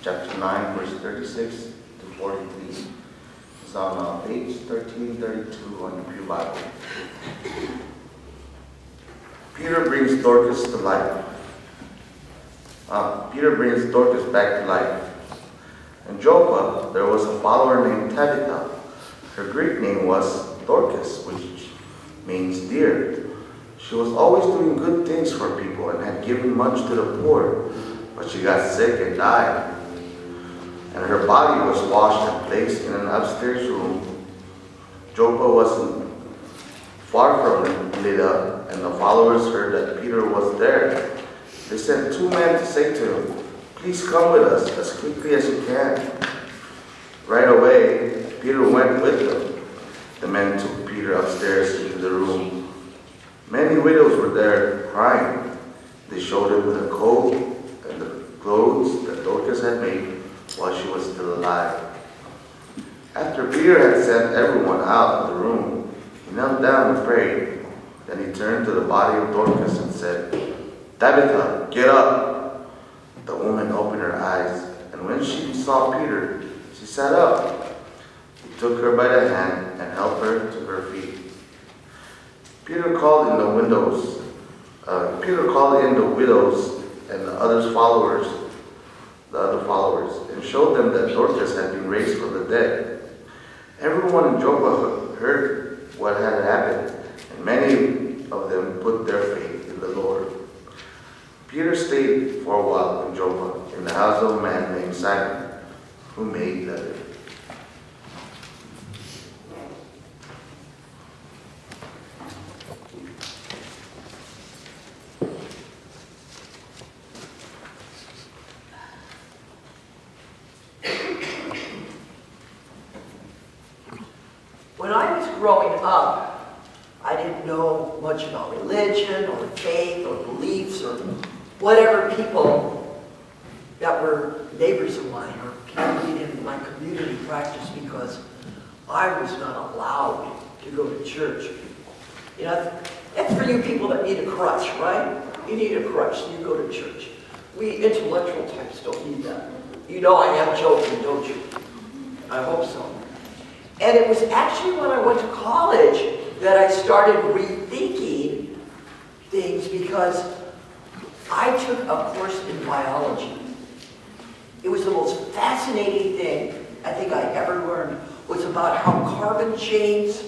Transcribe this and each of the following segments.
chapter 9, verse 36 to 43. It's on page 1332 on your Pew Bible. Peter brings Dorcas to life. Peter brings Dorcas back to life. In Joppa, there was a follower named Tabitha. Her Greek name was Dorcas, which means dear. She was always doing good things for people and had given much to the poor, but she got sick and died. And her body was washed and placed in an upstairs room. Joppa wasn't far from Lydda, and the followers heard that Peter was there. They sent 2 men to say to him, "Please come with us as quickly as you can." Right away, Peter went with them. The men took Peter upstairs into the room. Many widows were there crying. They showed him the coat and the clothes that Dorcas had made while she was still alive. After Peter had sent everyone out of the room, he knelt down and prayed. Then he turned to the body of Dorcas and said, "Tabitha, get up." The woman opened her eyes, and when she saw Peter, she sat up. He took her by the hand and helped her to her feet. Peter called in the widows and the other followers, and showed them that Dorcas had been raised from the dead. Everyone in Joppa heard what had happened, and many of them put their faith in the Lord. Peter stayed for a while in Joppa, in the house of a man named Simon, who made leaven. When I was growing up, I didn't know much about religion or faith or beliefs or whatever people that were neighbors of mine or people in my community practiced, because I was not allowed to go to church. You know, that's for you people that need a crutch, right? You need a crutch, so you go to church. We intellectual types don't need that. You know I am joking, don't you? I hope so. And it was actually when I went to college that I started rethinking things, because I took a course in biology. It was the most fascinating thing I think I ever learned, was about how carbon chains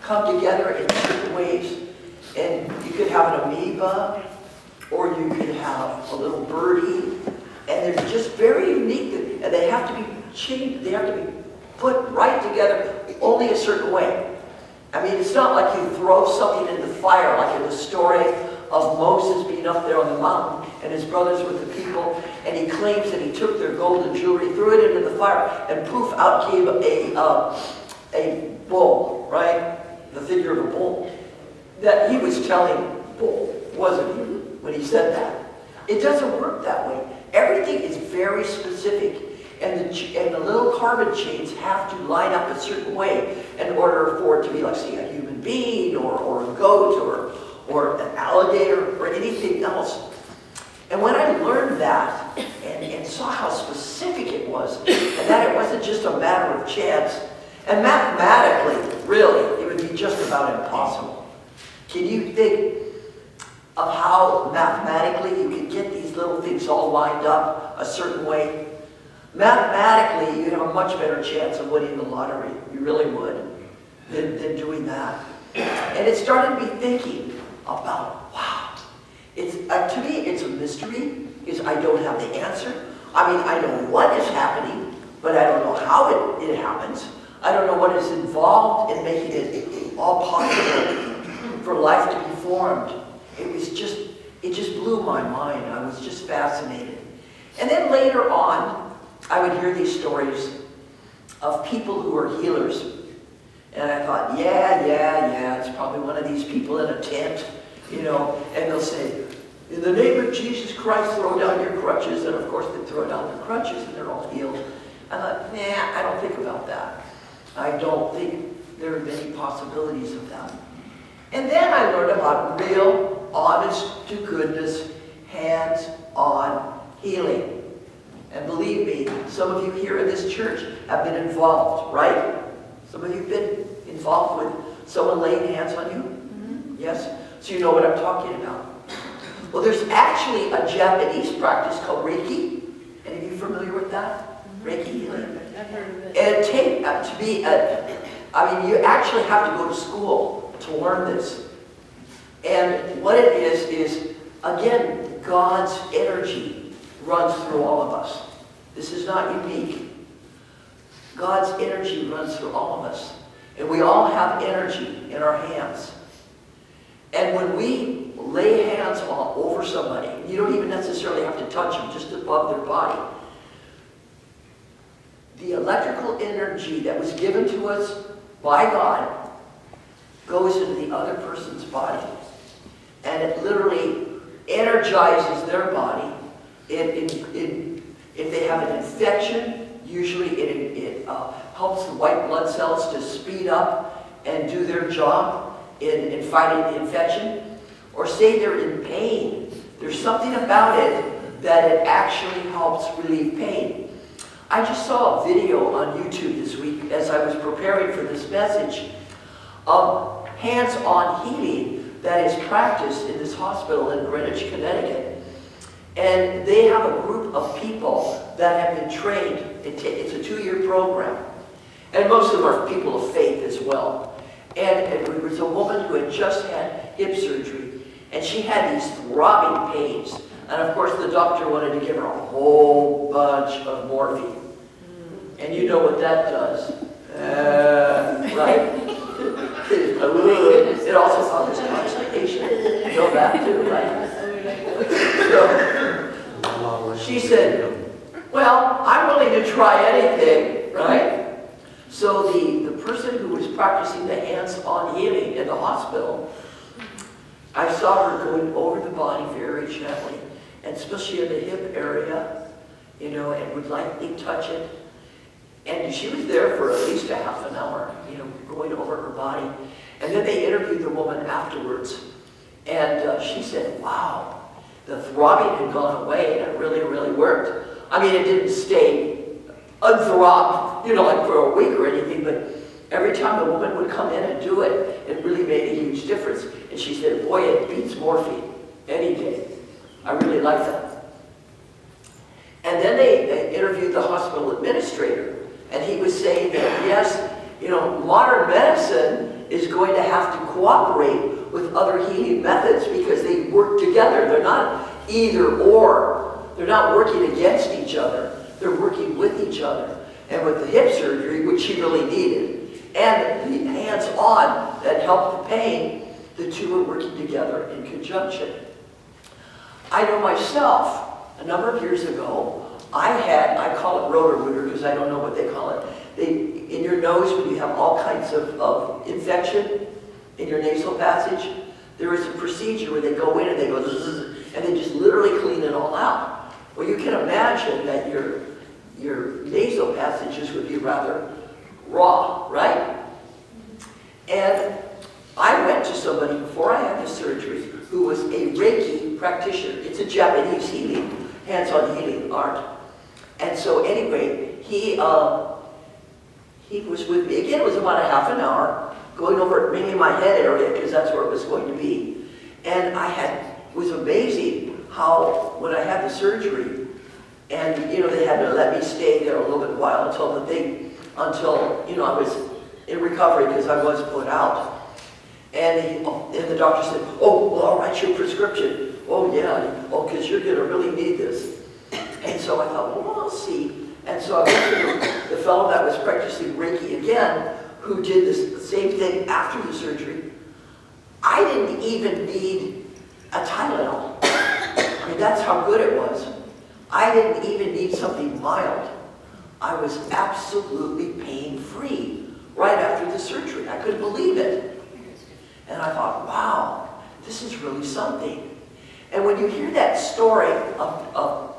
come together in certain ways. And you could have an amoeba, or you could have a little birdie, and they're just very unique, and they have to be chained, they have to be put right together only a certain way. I mean, it's not like you throw something in the fire, like in the story of Moses being up there on the mountain and his brothers with the people, and he claims that he took their golden jewelry, threw it into the fire, and poof, out came a bull, right? The figure of a bull. That he was telling bull, wasn't he, when he said that? It doesn't work that way. Everything is very specific. And the little carbon chains have to line up a certain way in order for it to be like, say, a human being or a goat or an alligator or anything else. And when I learned that and saw how specific it was, and that it wasn't just a matter of chance, and mathematically, really, it would be just about impossible. Can you think of how mathematically you could get these little things all lined up a certain way? Mathematically, you'd have a much better chance of winning the lottery. You really would, than doing that. And it started me thinking about, wow, it's to me, it's a mystery, because I don't have the answer. I mean, I know what is happening, but I don't know how it happens. I don't know what is involved in making it all possible for life to be formed. It just blew my mind. I was just fascinated. And then later on, I would hear these stories of people who are healers. And I thought, yeah, it's probably one of these people in a tent, you know, and they'll say, "In the name of Jesus Christ, throw down your crutches." And of course, they throw down their crutches and they're all healed. I thought, nah, I don't think about that. I don't think there are many possibilities of that. And then I learned about real, honest to goodness, hands-on healing. And believe me, some of you here in this church have been involved, right? Some of you have been involved with someone laying hands on you? Mm-hmm. Yes? So you know what I'm talking about. Well, there's actually a Japanese practice called Reiki. Any of you familiar with that? Mm-hmm. Reiki healing? I've heard of it. And it takes to be you actually have to go to school to learn this. And what it is again, God's energy runs through all of us. This is not unique. God's energy runs through all of us. And we all have energy in our hands. And when we lay hands over somebody, you don't even necessarily have to touch them, just above their body. The electrical energy that was given to us by God goes into the other person's body. And it literally energizes their body. If they have an infection, usually it helps the white blood cells to speed up and do their job in fighting the infection. Or say they're in pain. There's something about it that it actually helps relieve pain. I just saw a video on YouTube this week as I was preparing for this message of hands-on healing that is practiced in this hospital in Greenwich, Connecticut. And they have a group of people that have been trained. It's a 2-year program. And most of them are people of faith as well. And it was a woman who had just had hip surgery. And she had these throbbing pains. And of course the doctor wanted to give her a whole bunch of morphine. And you know what that does. Right? It also causes constipation. You know that too, right? So she said, well, I'm willing to try anything, right? So the person who was practicing the hands-on healing in the hospital, I saw her going over the body very gently, and especially in the hip area, you know, and would lightly touch it. And she was there for at least a half an hour, you know, going over her body. And then they interviewed the woman afterwards. And she said, wow, the throbbing had gone away and it really, really worked. I mean, it didn't stay unthrobbed, you know, like for a week or anything, but every time the woman would come in and do it, it really made a huge difference. And she said, boy, it beats morphine any day. I really like that. And then they interviewed the hospital administrator. And he was saying that, yes, you know, modern medicine is going to have to cooperate with other healing methods because they work together. They're not either or. They're not working against each other. They're working with each other. And with the hip surgery, which she really needed, and the hands-on that helped the pain, the two are working together in conjunction. I know myself, a number of years ago, I call it rotor-rooter because I don't know what they call it. In your nose, when you have all kinds of infection in your nasal passage, there is a procedure where they go in and they go zzz, and they just literally clean it all out. Well, you can imagine that your nasal passages would be rather raw, right? And I went to somebody before I had the surgery who was a Reiki practitioner. It's a Japanese healing, hands-on healing art. And so anyway, he was with me. Again, it was about a half an hour, going over mainly my head area because that's where it was going to be. And it was amazing how, when I had the surgery, and you know, they had to let me stay there a little bit while until you know, I was in recovery because I was put out. And the doctor said, oh, well, I'll write you a prescription. Oh yeah, oh, because you're going to really need this. And so I thought, well, we'll see. And so I went to the fellow that was practicing Reiki again, who did the same thing after the surgery. I didn't even need a Tylenol. I mean, that's how good it was. I didn't even need something mild. I was absolutely pain-free right after the surgery. I couldn't believe it. And I thought, wow, this is really something. And when you hear that story of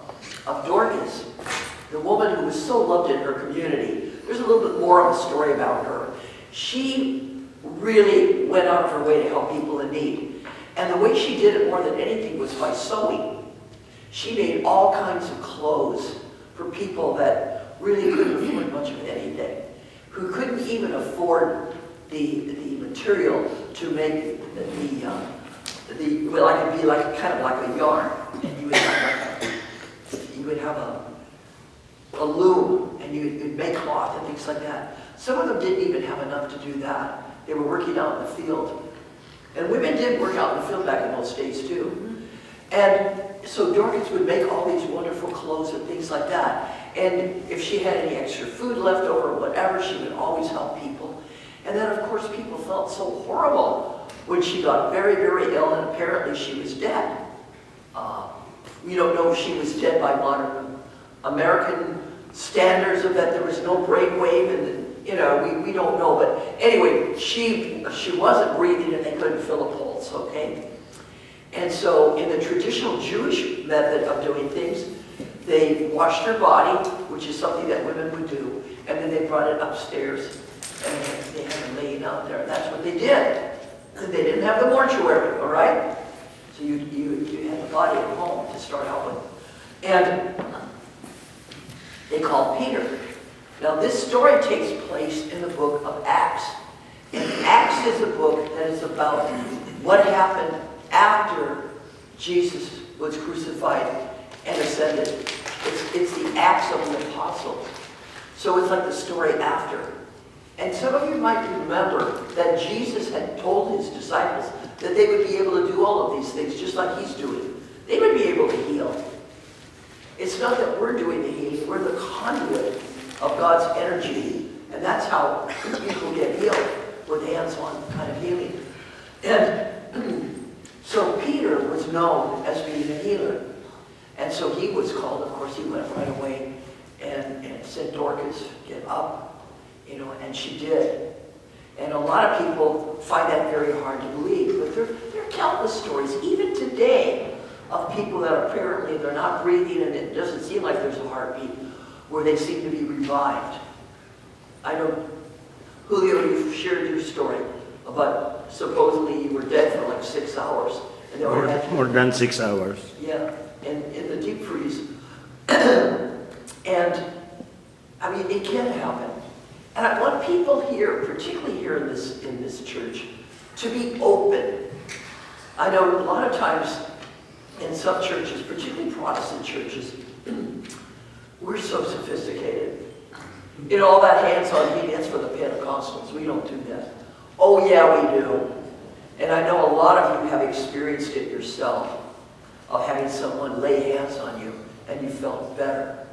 Dorcas, the woman who was so loved in her community, there's a little bit more of a story about her. She really went out of her way to help people in need. And the way she did it more than anything was by sewing. She made all kinds of clothes for people that really couldn't afford much of anything, who couldn't even afford the material to make well, it could be like kind of like a yarn, and you would have a loom, and you'd make cloth and things like that. Some of them didn't even have enough to do that. They were working out in the field. And women did work out in the field back in those days too. And so Dorcas would make all these wonderful clothes and things like that. And if she had any extra food left over or whatever, she would always help people. And then of course people felt so horrible when she got very, very ill, and apparently she was dead. We don't know if she was dead by modern American standards, of that there was no brainwave, and you know, we don't know. But anyway, she wasn't breathing, and they couldn't feel a pulse, okay? And so in the traditional Jewish method of doing things, they washed her body, which is something that women would do, and then they brought it upstairs, and they had her laying out there. And that's what they did. And they didn't have the mortuary, all right? So you had the body at home to start out with. And they called Peter. Now this story takes place in the book of Acts. And Acts is a book that is about what happened after Jesus was crucified and ascended. It's the Acts of the Apostles. So it's like the story after. And some of you might remember that Jesus had told his disciples that they would be able to do all of these things just like he's doing. They would be able to heal. It's not that we're doing the healing, we're the conduit of God's energy. And that's how people get healed, with hands-on kind of healing. And so Peter was known as being a healer. And so he was called, of course, he went right away and said, Dorcas, get up. You know, and she did. And a lot of people find that very hard to believe. But there are countless stories, even today, of people that apparently they're not breathing and it doesn't seem like there's a heartbeat, where they seem to be revived. I know, Julio, you've shared your story about supposedly you were dead for like 6 hours. And More than 6 hours. Yeah, in the deep freeze. And, I mean, it can happen. And I want people here, particularly here in this church, to be open. I know a lot of times in some churches, particularly Protestant churches, we're so sophisticated. You know, all that hands-on healing, that's for the Pentecostals. We don't do that. Oh yeah, we do. And I know a lot of you have experienced it yourself, of having someone lay hands on you and you felt better.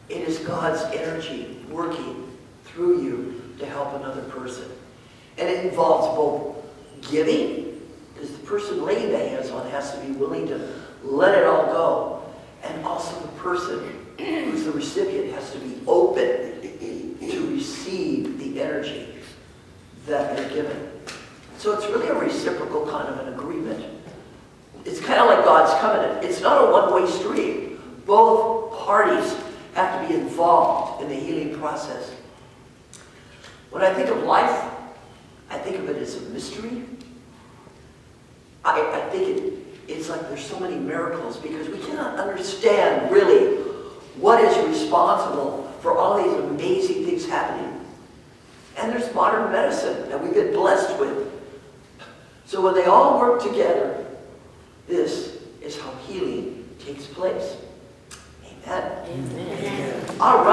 It is God's energy working through you to help another person. And it involves both giving, because the person laying the hands on has to be willing to let it all go, and also the person who's the recipient has to be open to receive the energy that they're given. So it's really a reciprocal kind of an agreement. It's kind of like God's covenant. It's not a one-way street. Both parties have to be involved in the healing process. When I think of life, I think of it as a mystery. I think it's like there's so many miracles, because we cannot understand really what is responsible for all these amazing things happening. And there's modern medicine that we've been blessed with. So when they all work together, this is how healing takes place. Amen. Amen. All right.